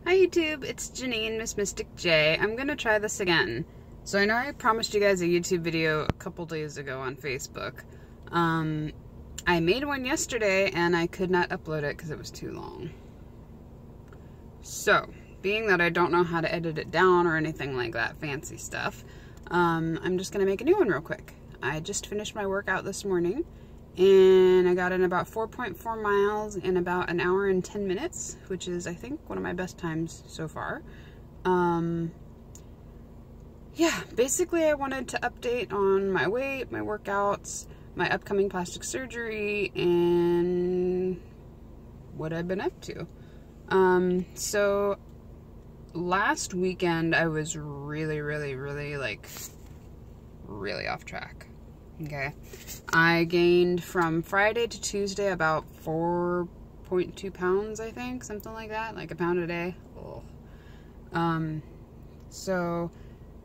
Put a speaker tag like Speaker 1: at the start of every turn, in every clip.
Speaker 1: Hi YouTube, it's Janine, Miss Mystic J. I'm gonna try this again. So I know I promised you guys a YouTube video a couple days ago on Facebook. I made one yesterday and I could not upload it because it was too long. So, being that I don't know how to edit it down or anything like that fancy stuff, I'm just gonna make a new one real quick. I just finished my workout this morning and I got in about 4.4 miles in about an hour and 10 minutes, which is, I think, one of my best times so far. Yeah, basically I wanted to update on my weight, my workouts, my upcoming plastic surgery, and what I've been up to. So last weekend I was really off track. Okay, I gained from Friday to Tuesday about 4.2 pounds, I think, something like that, like a pound a day. Oh. So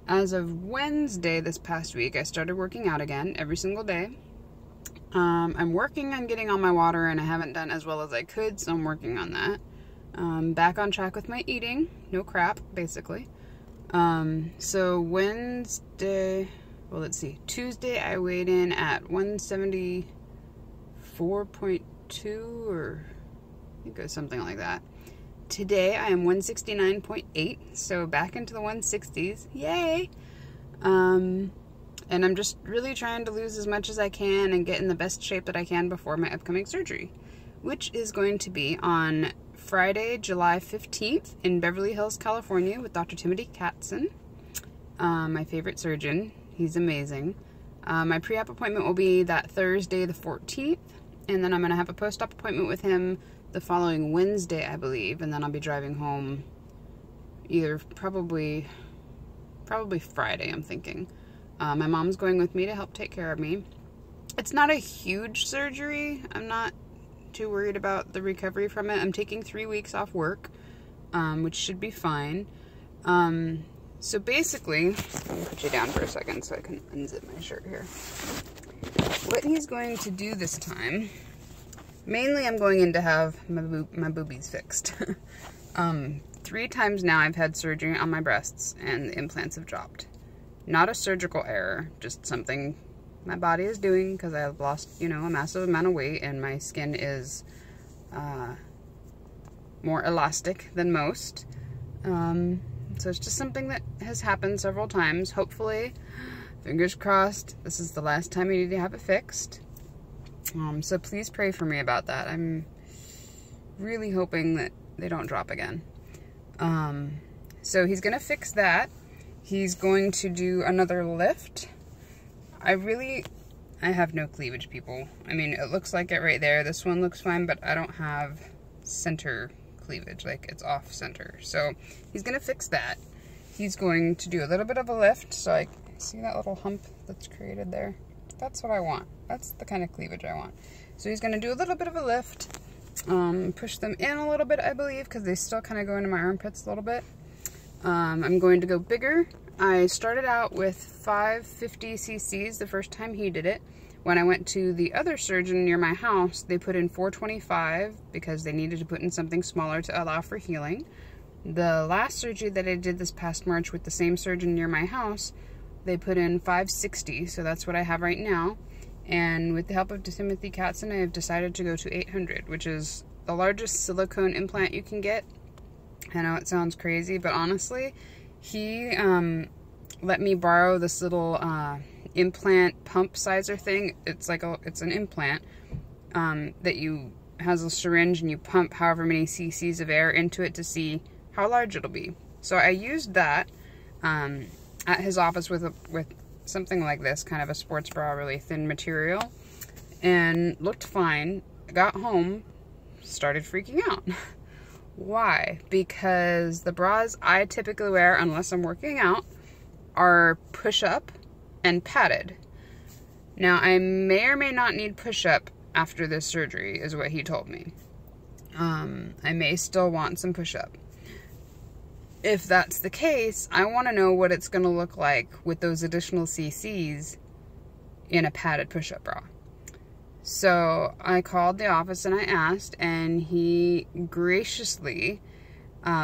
Speaker 1: as of Wednesday this past week, I started working out again every single day. I'm working on getting on my water, and I haven't done as well as I could, so I'm working on that. Back on track with my eating, no crap, basically. So Wednesday, well, let's see, Tuesday I weighed in at 174.2, or I think it was something like that. Today I am 169.8, so back into the 160s, yay! And I'm just really trying to lose as much as I can and get in the best shape that I can before my upcoming surgery, which is going to be on Friday, July 15th in Beverly Hills, California with Dr. Timothy Katzen, my favorite surgeon. He's amazing. My pre-op appointment will be that Thursday the 14th, and then I'm going to have a post-op appointment with him the following Wednesday, I believe, and then I'll be driving home either probably Friday, I'm thinking. My mom's going with me to help take care of me. It's not a huge surgery. I'm not too worried about the recovery from it. I'm taking 3 weeks off work, which should be fine. So basically, let me put you down for a second so I can unzip my shirt here. What he's going to do this time, mainly I'm going in to have my boobies fixed. 3 times now I've had surgery on my breasts and the implants have dropped. Not a surgical error, just something my body is doing because I've lost, you know, a massive amount of weight and my skin is more elastic than most. So it's just something that has happened several times. Hopefully, fingers crossed, this is the last time I need to have it fixed. So please pray for me about that. I'm really hoping that they don't drop again. So he's gonna fix that. He's going to do another lift. I have no cleavage, people. I mean, it looks like it right there. This one looks fine, but I don't have center cleavage, like it's off center. So he's gonna fix that. He's going to do a little bit of a lift. So I see that little hump that's created there. That's what I want. That's the kind of cleavage I want. So he's gonna do a little bit of a lift, push them in a little bit, I believe, because they still kind of go into my armpits a little bit. I'm going to go bigger. I started out with 550 cc's the first time he did it. When I went to the other surgeon near my house, they put in 425 because they needed to put in something smaller to allow for healing. The last surgery that I did this past March with the same surgeon near my house, they put in 560, so that's what I have right now. And with the help of Timothy Katzen, I have decided to go to 800, which is the largest silicone implant you can get. I know it sounds crazy, but honestly, he let me borrow this little implant pump sizer thing. It's like it's an implant that has a syringe and you pump however many cc's of air into it to see how large it'll be. So I used that at his office with something like this, kind of a sports bra, really thin material, and looked fine. Got home, started freaking out. Why? Because the bras I typically wear, unless I'm working out, are push-up and padded. Now, I may or may not need push-up after this surgery, is what he told me. I may still want some push-up. If that's the case, I want to know what it's going to look like with those additional cc's in a padded push-up bra. So I called the office and I asked, and he graciously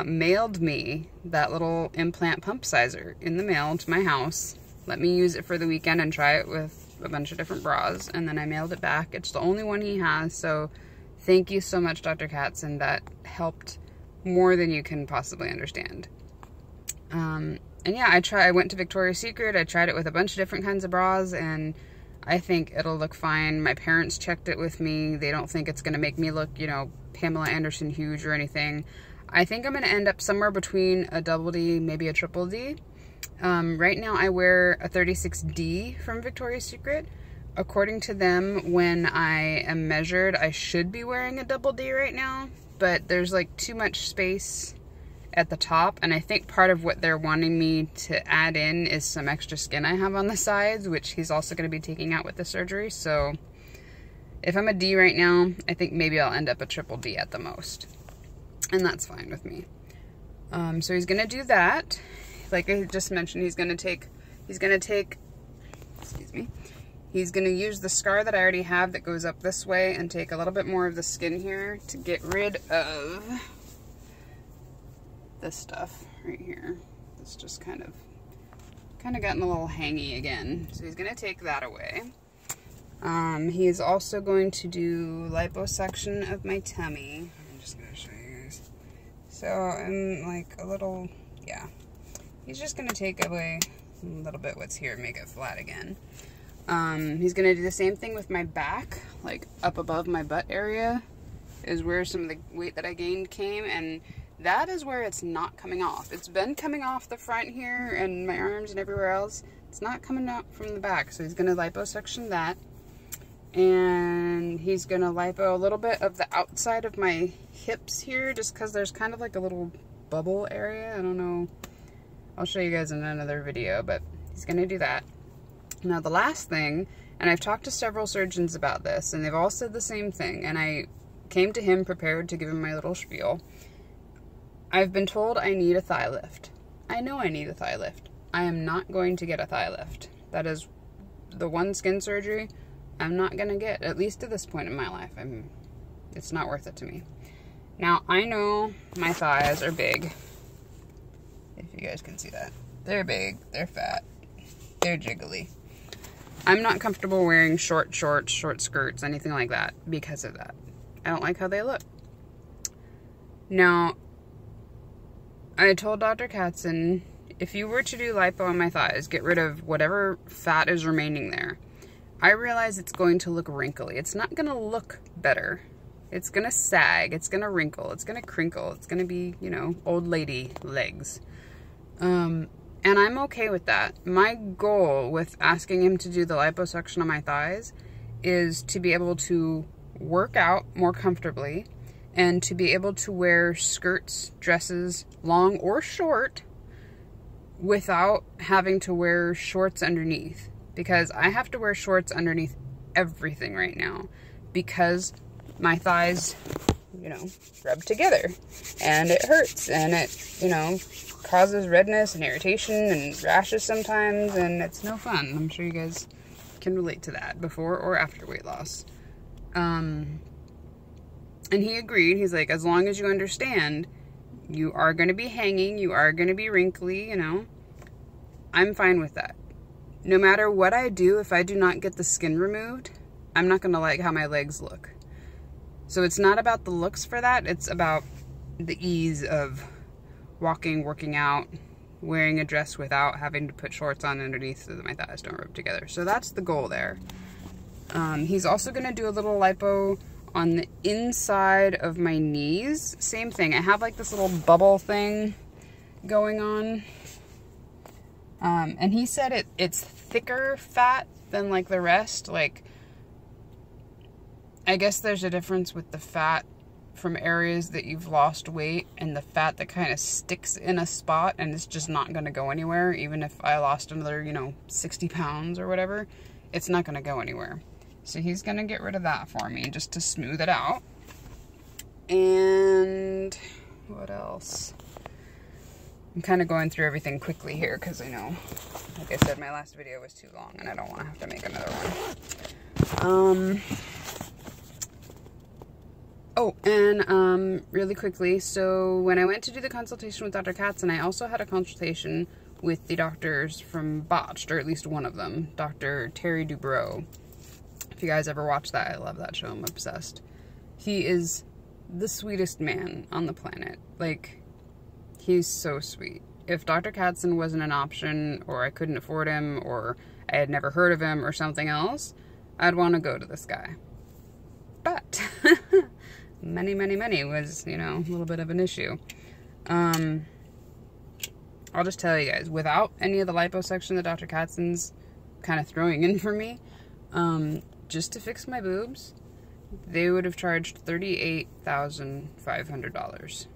Speaker 1: mailed me that little implant pump sizer in the mail to my house. Let me use it for the weekend and try it with a bunch of different bras, and then I mailed it back. It's the only one he has, so thank you so much, Dr. Katzen. That helped more than you can possibly understand. And yeah, I went to Victoria's Secret. I tried it with a bunch of different kinds of bras, and I think it'll look fine. My parents checked it with me. They don't think it's going to make me look, you know, Pamela Anderson huge or anything. I think I'm going to end up somewhere between a double D, maybe a triple D. Right now I wear a 36D from Victoria's Secret. According to them, when I am measured, I should be wearing a double D right now, but there's like too much space at the top, and I think part of what they're wanting me to add in is some extra skin I have on the sides, which he's also going to be taking out with the surgery. So if I'm a D right now, I think maybe I'll end up a triple D at the most, and that's fine with me. So he's going to do that. Like I just mentioned, he's going to take, excuse me, he's going to use the scar that I already have that goes up this way and take a little bit more of the skin here to get rid of this stuff right here. It's just kind of gotten a little hangy again. So he's going to take that away. He is also going to do liposuction of my tummy. I'm just going to show you guys. So I'm like a little, yeah. He's just going to take away a little bit what's here and make it flat again. He's going to do the same thing with my back, like up above my butt area is where some of the weight that I gained came, and that is where it's not coming off. It's been coming off the front here and my arms and everywhere else. It's not coming up from the back, so he's going to liposuction that. And he's going to lipo a little bit of the outside of my hips here, just because there's kind of like a little bubble area. I don't know. I'll show you guys in another video, but he's going to do that. Now the last thing, and I've talked to several surgeons about this, and they've all said the same thing, and I came to him prepared to give him my little spiel. I've been told I need a thigh lift. I know I need a thigh lift. I am not going to get a thigh lift. That is the one skin surgery I'm not going to get, at least at this point in my life. It's not worth it to me. Now, I know my thighs are big. If you guys can see that. They're big, they're fat, they're jiggly. I'm not comfortable wearing short shorts, short skirts, anything like that because of that. I don't like how they look. Now, I told Dr. Katzen, if you were to do lipo on my thighs, get rid of whatever fat is remaining there, I realize it's going to look wrinkly. It's not going to look better. It's going to sag. It's going to wrinkle. It's going to crinkle. It's going to be, you know, old lady legs. And I'm okay with that. My goal with asking him to do the liposuction on my thighs is to be able to work out more comfortably and to be able to wear skirts, dresses, long or short, without having to wear shorts underneath. Because I have to wear shorts underneath everything right now because my thighs, you know, rub together and it hurts and it, you know, causes redness and irritation and rashes sometimes, and it's no fun. I'm sure you guys can relate to that before or after weight loss. And he agreed. He's like, as long as you understand, you are going to be hanging, you are going to be wrinkly, you know, I'm fine with that. No matter what I do, if I do not get the skin removed, I'm not going to like how my legs look. So it's not about the looks for that. It's about the ease of walking, working out, wearing a dress without having to put shorts on underneath so that my thighs don't rub together. So that's the goal there. He's also going to do a little lipo on the inside of my knees. Same thing. I have like this little bubble thing going on. And he said it's thicker fat than like the rest. Like, I guess there's a difference with the fat from areas that you've lost weight and the fat that kind of sticks in a spot and it's just not going to go anywhere. Even if I lost another, you know, 60 pounds or whatever, it's not going to go anywhere. So he's going to get rid of that for me just to smooth it out. And what else? I'm kind of going through everything quickly here because I know, like I said, my last video was too long and I don't want to have to make another one. Oh, and really quickly, so when I went to do the consultation with Dr. Katzen, I also had a consultation with the doctors from Botched, or at least one of them, Dr. Terry Dubrow. If you guys ever watch that, I love that show. I'm obsessed. He is the sweetest man on the planet. Like, he's so sweet. If Dr. Katzen wasn't an option, or I couldn't afford him, or I had never heard of him, or something else, I'd want to go to this guy. But money was, you know, a little bit of an issue. I'll just tell you guys, without any of the liposuction that Dr. Katzen's kind of throwing in for me, just to fix my boobs, they would have charged $38,500.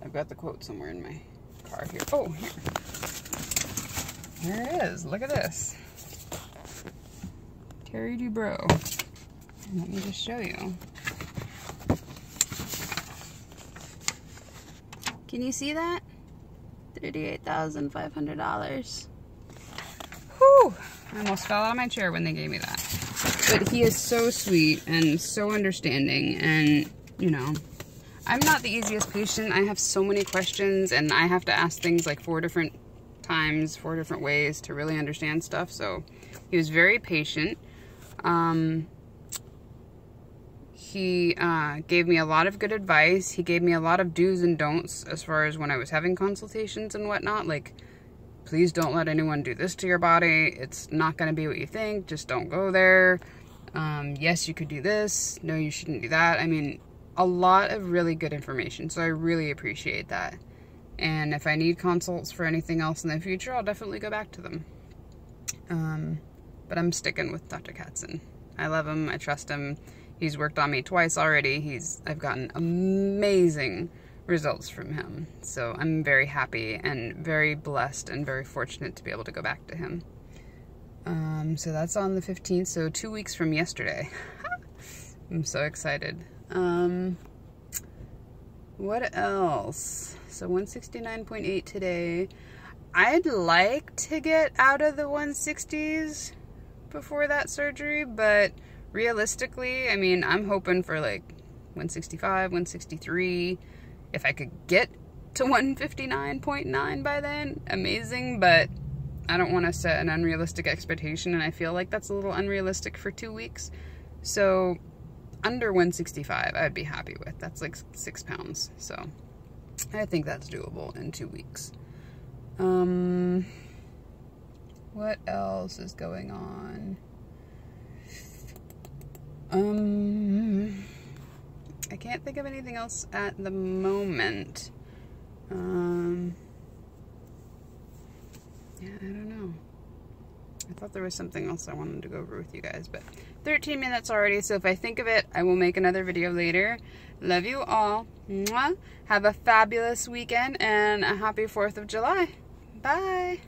Speaker 1: I've got the quote somewhere in my car here. Oh, here. There it is. Look at this. Terry Dubrow. Let me just show you. Can you see that? $38,500. Whew! I almost fell out of my chair when they gave me that. But he is so sweet and so understanding, and, you know, I'm not the easiest patient. I have so many questions, and I have to ask things like 4 different times, 4 different ways to really understand stuff, so he was very patient. He gave me a lot of good advice. He gave me a lot of do's and don'ts as far as when I was having consultations and whatnot. Like, please don't let anyone do this to your body. It's not going to be what you think. Just don't go there. Yes, you could do this. No, you shouldn't do that. I mean, a lot of really good information. So I really appreciate that. And if I need consults for anything else in the future, I'll definitely go back to them. But I'm sticking with Dr. Katzen. I love him. I trust him. He's worked on me twice already. I've gotten amazing results from him. So I'm very happy and very blessed and very fortunate to be able to go back to him. So that's on the 15th, so 2 weeks from yesterday. I'm so excited. What else? So 169.8 today. I'd like to get out of the 160s before that surgery, but realistically, I mean, I'm hoping for like 165, 163. If I could get to 159.9 by then, amazing, but I don't want to set an unrealistic expectation, and I feel like that's a little unrealistic for 2 weeks. So under 165, I'd be happy with. That's like 6 pounds, so I think that's doable in 2 weeks. What else is going on? I can't think of anything else at the moment. Yeah, I don't know. I thought there was something else I wanted to go over with you guys, but 13 minutes already, so if I think of it, I will make another video later. Love you all. Mwah. Have a fabulous weekend and a happy 4th of July. Bye.